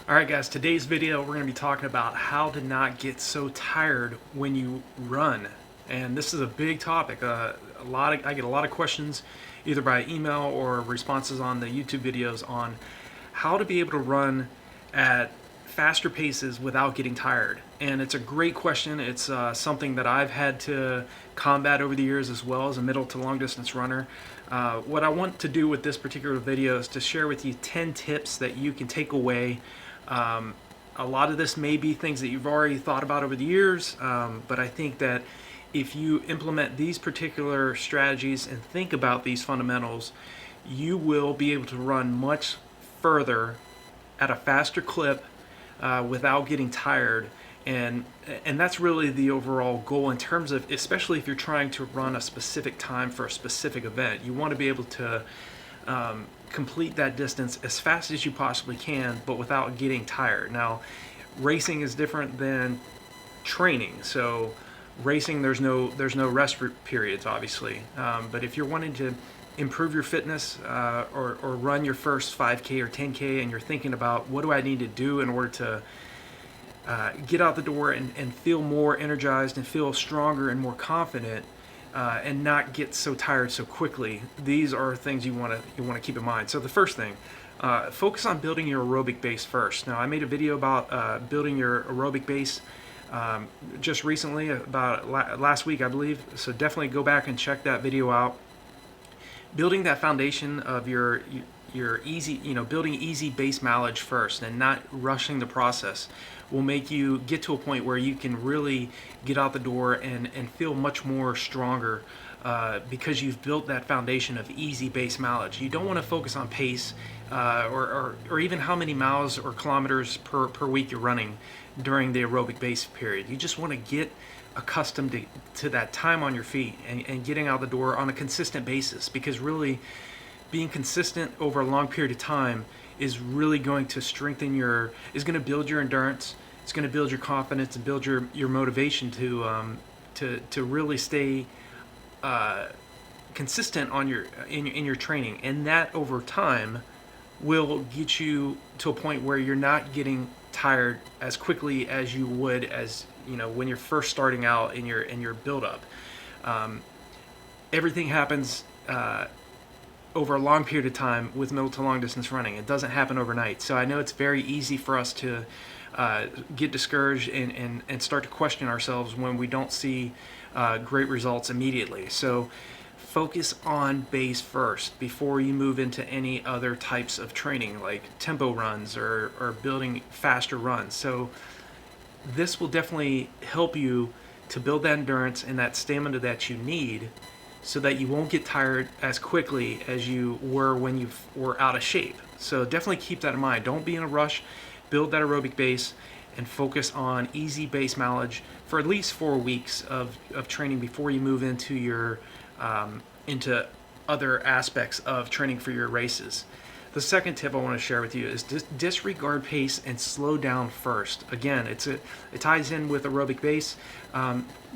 Alright guys, today's video we're going to be talking about how to not get so tired when you run. And this is a big topic. I get a lot of questions either by email or responses on the YouTube videos on how to be able to run at faster paces without getting tired. And it's a great question. It's something that I've had to combat over the years as well as a middle to long distance runner. What I want to do with this particular video is to share with you 10 tips that you can take away. A lot of this may be things that you've already thought about over the years, but I think that if you implement these particular strategies and think about these fundamentals, you will be able to run much further at a faster clip without getting tired. And that's really the overall goal in terms of, especially if you're trying to run a specific time for a specific event. You want to be able to complete that distance as fast as you possibly can, but without getting tired. Now, racing is different than training. So racing, there's no rest periods, obviously. But if you're wanting to improve your fitness or run your first 5K or 10K, and you're thinking about what do I need to do in order to get out the door and feel more energized and feel stronger and more confident, and not get so tired so quickly, these are things you want to keep in mind. So the first thing, focus on building your aerobic base first. Now, I made a video about building your aerobic base just recently, about last week, I believe. So definitely go back and check that video out. Building that foundation of your easy, building easy base mileage first and not rushing the process will make you get to a point where you can really get out the door and feel much more stronger because you've built that foundation of easy base mileage. You don't want to focus on pace or even how many miles or kilometers per week you're running during the aerobic base period. You just want to get accustomed to that time on your feet and getting out the door on a consistent basis, because really being consistent over a long period of time is really going to is going to build your endurance. It's going to build your confidence and build your motivation to really stay consistent on in your training, and that over time will get you to a point where you're not getting tired as quickly as you would when you're first starting out in your build up. Everything happens over a long period of time with middle to long distance running. It doesn't happen overnight. So I know it's very easy for us to get discouraged and start to question ourselves when we don't see great results immediately. So focus on base first before you move into any other types of training like tempo runs or building faster runs. So this will definitely help you to build that endurance and that stamina that you need, so that you won't get tired as quickly as you were when you were out of shape. So definitely keep that in mind. Don't be in a rush. Build that aerobic base and focus on easy base mileage for at least 4 weeks of training before you move into your into other aspects of training for your races. The second tip I want to share with you is disregard pace and slow down first. Again, it ties in with aerobic base.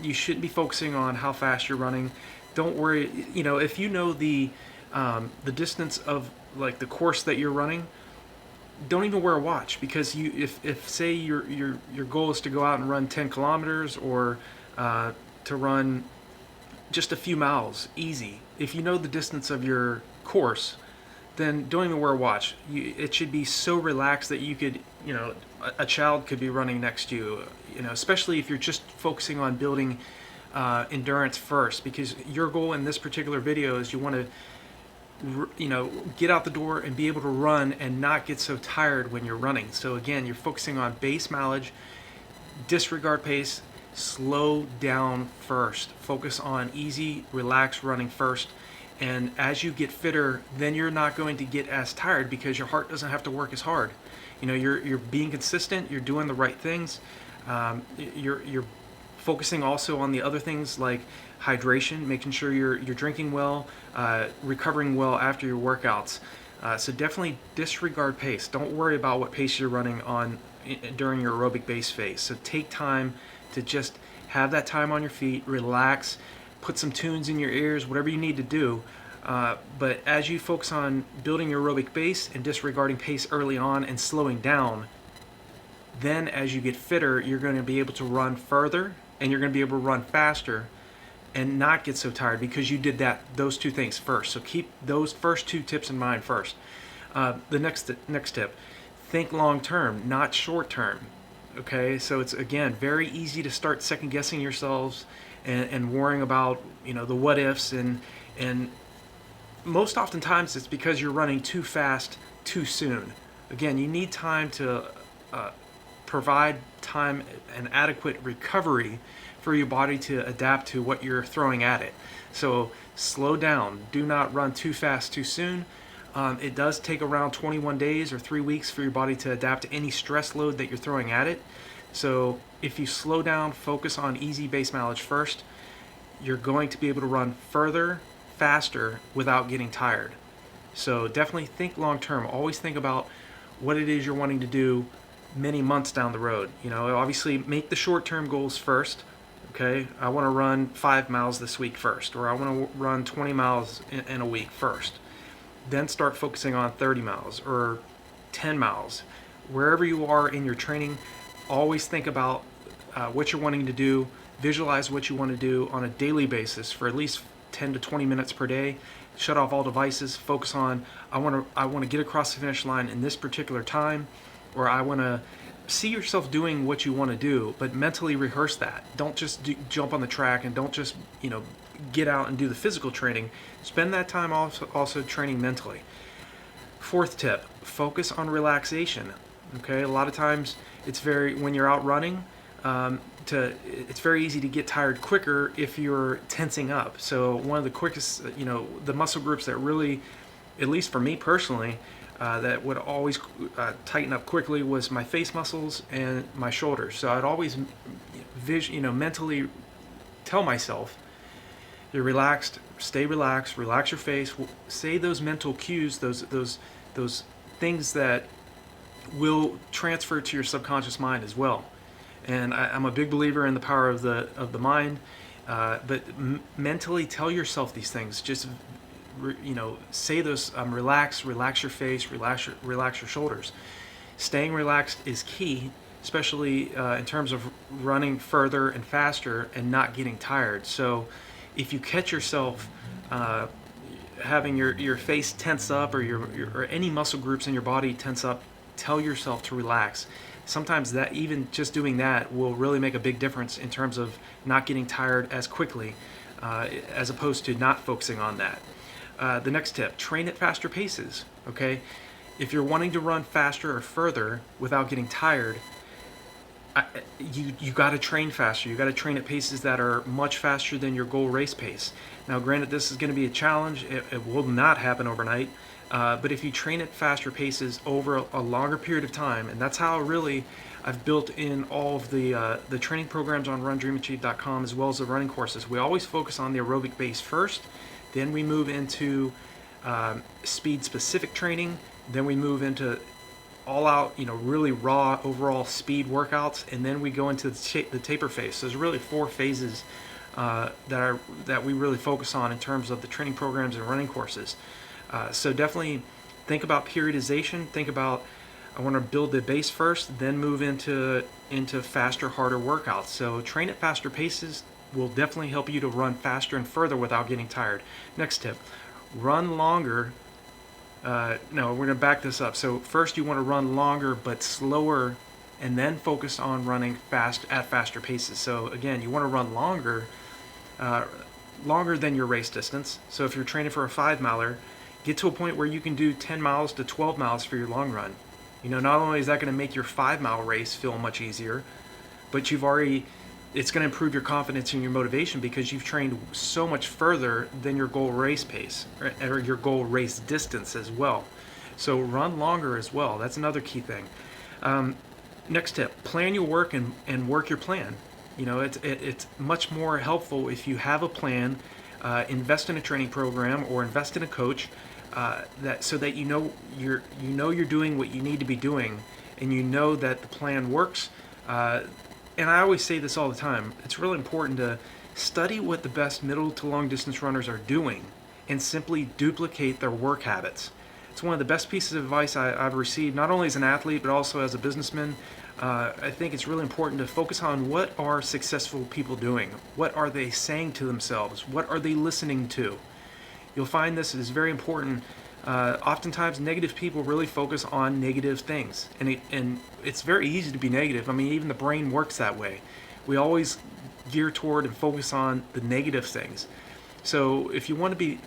You shouldn't be focusing on how fast you're running. Don't worry, if you know the distance of like the course that you're running, don't even wear a watch, because if say your goal is to go out and run 10 kilometers or to run just a few miles easy, if you know the distance of your course, then don't even wear a watch. It should be so relaxed that you could, a child could be running next to you, especially if you're just focusing on building endurance first, because your goal in this particular video is you want to get out the door and be able to run and not get so tired when you're running. So again, you're focusing on base mileage, disregard pace, slow down first, focus on easy, relaxed running first. And as you get fitter, then you're not going to get as tired because your heart doesn't have to work as hard. You're being consistent, you're doing the right things, you're focusing also on the other things like hydration, making sure you're drinking well, recovering well after your workouts. So definitely disregard pace. Don't worry about what pace you're running on during your aerobic base phase. So take time to just have that time on your feet, relax, put some tunes in your ears, whatever you need to do. But as you focus on building your aerobic base and disregarding pace early on and slowing down, then as you get fitter, you're going to be able to run further, and you're going to be able to run faster and not get so tired because you did those two things first. So keep those first two tips in mind first. The next tip, think long term, not short term. Okay, so it's again very easy to start second guessing yourselves and worrying about the what ifs, and most oftentimes it's because you're running too fast too soon. Again, you need time to provide time and adequate recovery for your body to adapt to what you're throwing at it. So slow down. Do not run too fast too soon. It does take around 21 days or 3 weeks for your body to adapt to any stress load that you're throwing at it. So if you slow down, focus on easy base mileage first, you're going to be able to run further, faster without getting tired. So definitely think long term. Always think about what it is you're wanting to do many months down the road. Obviously make the short term goals first. Okay, I want to run 5 miles this week first, or I want to run 20 miles in a week first. Then start focusing on 30 miles or 10 miles. Wherever you are in your training, always think about what you're wanting to do. Visualize what you want to do on a daily basis for at least 10 to 20 minutes per day. Shut off all devices. Focus on I want to get across the finish line in this particular time, or I want to see yourself doing what you want to do, but mentally rehearse that. Don't just jump on the track, and don't just get out and do the physical training. Spend that time also training mentally. Fourth tip, focus on relaxation. Okay, a lot of times when you're out running, it's very easy to get tired quicker if you're tensing up. So one of the quickest, the muscle groups that really, at least for me personally, that would always tighten up quickly was my face muscles and my shoulders. So I'd always mentally tell myself, you're relaxed, stay relaxed, relax your face. Say those mental cues, those things that will transfer to your subconscious mind as well. And I'm a big believer in the power of the mind, but mentally tell yourself these things. Just say those. Relax your face, relax your shoulders. Staying relaxed is key, especially in terms of running further and faster and not getting tired. So if you catch yourself having your face tense up, or any muscle groups in your body tense up, tell yourself to relax. Sometimes that, even just doing that, will really make a big difference in terms of not getting tired as quickly, as opposed to not focusing on that. The next tip, train at faster paces. Okay, if you're wanting to run faster or further without getting tired, you got to train faster. You got to train at paces that are much faster than your goal race pace. Now, granted, this is going to be a challenge. It will not happen overnight. But if you train at faster paces over a longer period of time, and that's how I've built in all of the training programs on RunDreamAchieve.com, as well as the running courses. We always focus on the aerobic base first, then we move into speed-specific training, then we move into all-out, really raw overall speed workouts, and then we go into the taper phase. So there's really 4 phases that we really focus on in terms of the training programs and running courses. So definitely think about periodization. Think about, I want to build the base first, then move into faster, harder workouts. So train at faster paces will definitely help you to run faster and further without getting tired. Next tip, run longer. No, we're going to back this up. So first you want to run longer but slower, and then focus on running fast at faster paces. So again, you want to run longer than your race distance. So if you're training for a 5-miler, get to a point where you can do 10 miles to 12 miles for your long run. Not only is that going to make your 5-mile race feel much easier, but it's going to improve your confidence and your motivation because you've trained so much further than your goal race pace or your goal race distance as well. So run longer as well. That's another key thing. Next tip, plan your work and work your plan. It's much more helpful if you have a plan, invest in a training program or invest in a coach, so that you're doing what you need to be doing, and that the plan works. And I always say this all the time, it's really important to study what the best middle to long distance runners are doing and simply duplicate their work habits. It's one of the best pieces of advice I've received, not only as an athlete, but also as a businessman. I think it's really important to focus on what are successful people doing? What are they saying to themselves? What are they listening to? You'll find this is very important. Oftentimes, negative people really focus on negative things, and it's very easy to be negative. I mean, even the brain works that way. We always gear toward and focus on the negative things. So if you want to be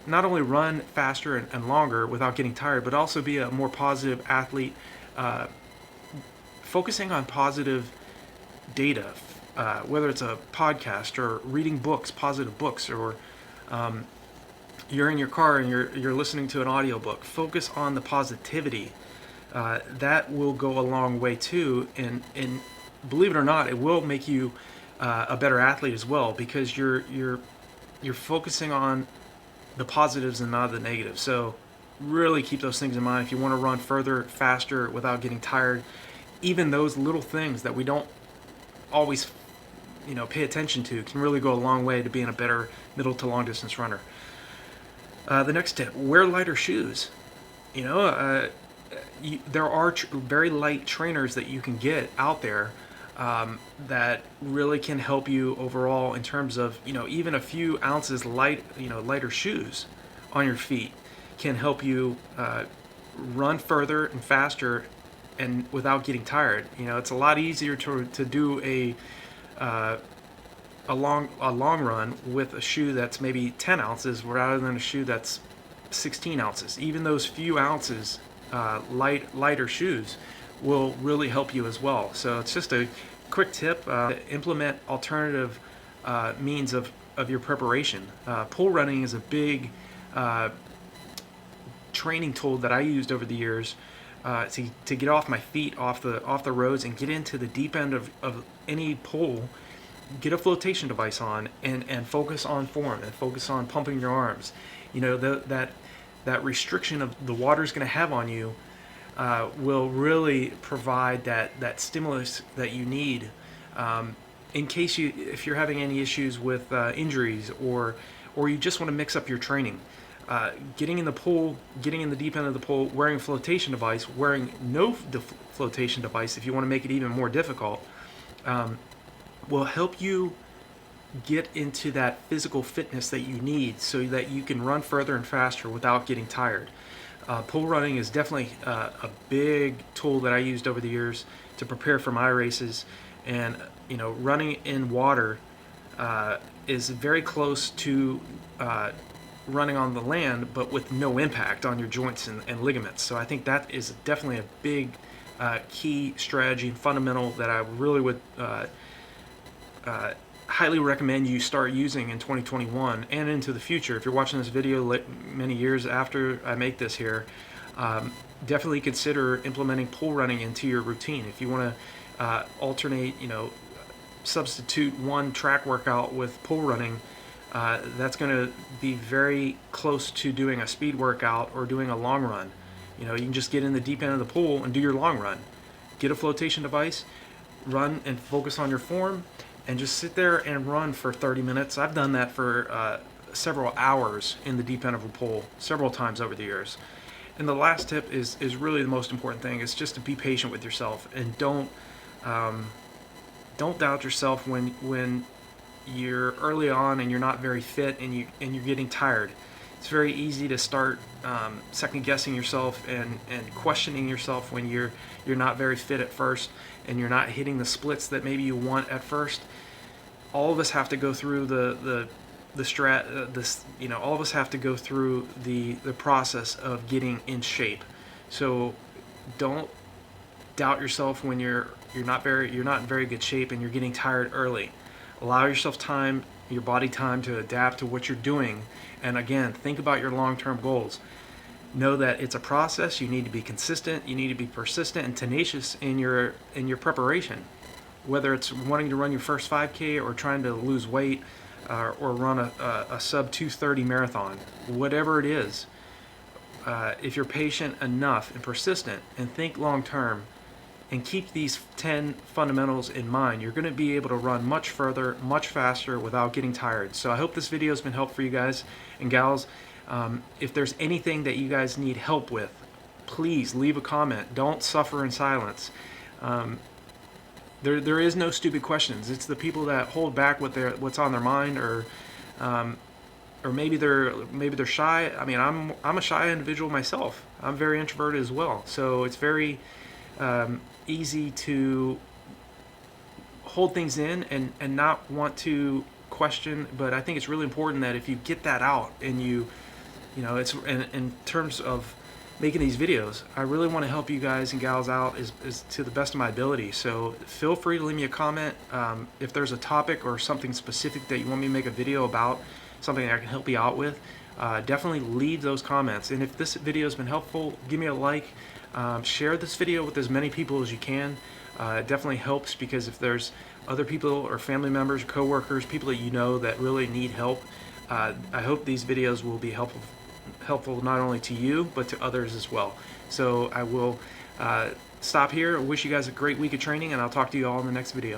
not only run faster and longer without getting tired, but also be a more positive athlete, focusing on positive data, whether it's a podcast or reading books, positive books, or you're in your car and you're listening to an audiobook, focus on the positivity. That will go a long way too, and believe it or not, it will make you a better athlete as well, because you're focusing on the positives and not the negatives. So really keep those things in mind if you want to run further, faster, without getting tired. Even those little things that we don't always, pay attention to can really go a long way to being a better middle to long distance runner. The next tip: wear lighter shoes. There are very light trainers that you can get out there that really can help you overall in terms of, even a few ounces lighter shoes on your feet can help you run further and faster and without getting tired. It's a lot easier to do a long run with a shoe that's maybe 10 ounces rather than a shoe that's 16 ounces. Even those few ounces lighter shoes will really help you as well. So it's just a quick tip. Implement alternative means of your preparation. Pool running is a big training tool that I used over the years to get off my feet off the roads and get into the deep end of any pool. Get a flotation device on and focus on form and focus on pumping your arms. That restriction of the water is going to have on you will really provide that stimulus that you need in case if you're having any issues with injuries, or you just want to mix up your training. Getting in the pool, getting in the deep end of the pool, wearing a flotation device, wearing no flotation device if you want to make it even more difficult, will help you get into that physical fitness that you need so that you can run further and faster without getting tired. Pool running is definitely a big tool that I used over the years to prepare for my races, and running in water is very close to running on the land, but with no impact on your joints and ligaments. So I think that is definitely a big key strategy and fundamental that I really would highly recommend you start using in 2021 and into the future. If you're watching this video many years after I make this here, definitely consider implementing pool running into your routine. If you want to alternate, substitute one track workout with pool running, that's going to be very close to doing a speed workout or doing a long run. You can just get in the deep end of the pool and do your long run. Get a flotation device, run and focus on your form, and just sit there and run for 30 minutes. I've done that for several hours in the deep end of a pool several times over the years. And the last tip is really the most important thing. Is just to be patient with yourself, and don't doubt yourself when you're early on and you're not very fit and you're getting tired. It's very easy to start second guessing yourself and questioning yourself when you're not very fit at first and you're not hitting the splits that maybe you want at first. All of us have to go through all of us have to go through the process of getting in shape. So don't doubt yourself when you're not in very good shape and you're getting tired early. Allow yourself time, your body time, to adapt to what you're doing. And again, think about your long-term goals. Know that it's a process. You need to be consistent. You need to be persistent and tenacious in your preparation. Whether it's wanting to run your first 5K or trying to lose weight or run a sub 2:30 marathon, whatever it is, if you're patient enough and persistent and think long-term and keep these 10 fundamentals in mind, you're going to be able to run much further, much faster without getting tired. So I hope this video has been helpful for you guys and gals. If there's anything that you guys need help with, please leave a comment. Don't suffer in silence. There is no stupid questions. It's the people that hold back what's on their mind, or maybe they're shy. I mean, I'm a shy individual myself. I'm very introverted as well. So it's very easy to hold things in and not want to question. But I think it's really important that if you get that out and it's in terms of making these videos, I really want to help you guys and gals out as to the best of my ability. So feel free to leave me a comment. If there's a topic or something specific that you want me to make a video about, something that I can help you out with, definitely leave those comments. And if this video has been helpful, give me a like. Share this video with as many people as you can. It definitely helps, because if there's other people or family members, co-workers, people that you know that really need help, I hope these videos will be helpful not only to you but to others as well. So I will stop here. I wish you guys a great week of training, and I'll talk to you all in the next video.